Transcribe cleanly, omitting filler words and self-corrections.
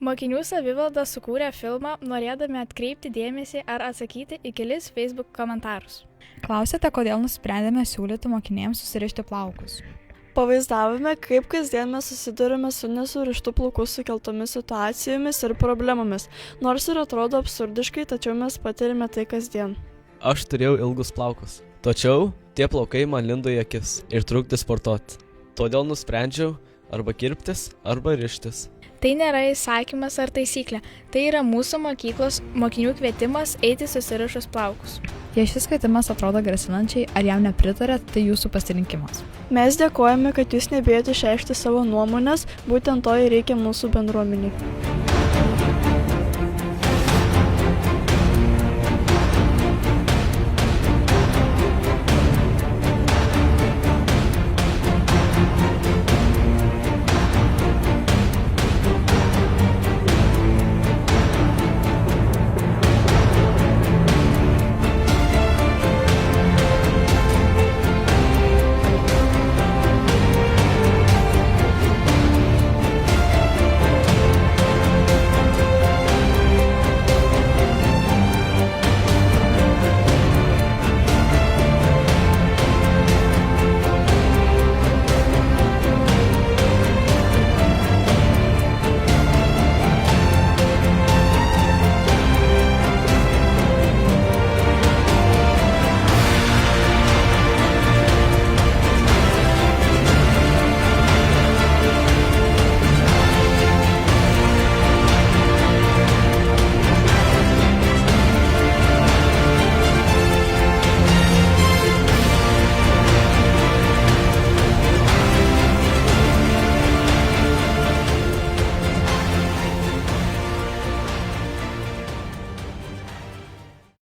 Mokinių savivalda sukūrė filmą, norėdami atkreipti dėmesį ar atsakyti į kelis Facebook komentarus. Klausėte, kodėl nusprendėme siūlyti mokiniams susirišti plaukus? Pavaizdavome, kaip kasdien mes susidurime su nesurištų plaukų sukeltomis situacijomis ir problemomis. Nors ir atrodo absurdiškai, tačiau mes patiriame tai kasdien. Aš turėjau ilgus plaukus, tačiau tie plaukai man lindo į akis ir trukdė sportuoti. Todėl nusprendžiau arba kirptis, arba rištis. Tai nėra įsakymas ar taisyklė, tai yra mūsų mokyklos mokinių kvietimas eiti susirišus plaukus. Jei šis kvietimas atrodo grasinančiai ar jam nepritarėt, tai jūsų pasirinkimas. Mes dėkojame, kad jūs nebėjote išreikšti savo nuomonės, būtent to ir reikia mūsų bendruomeniai.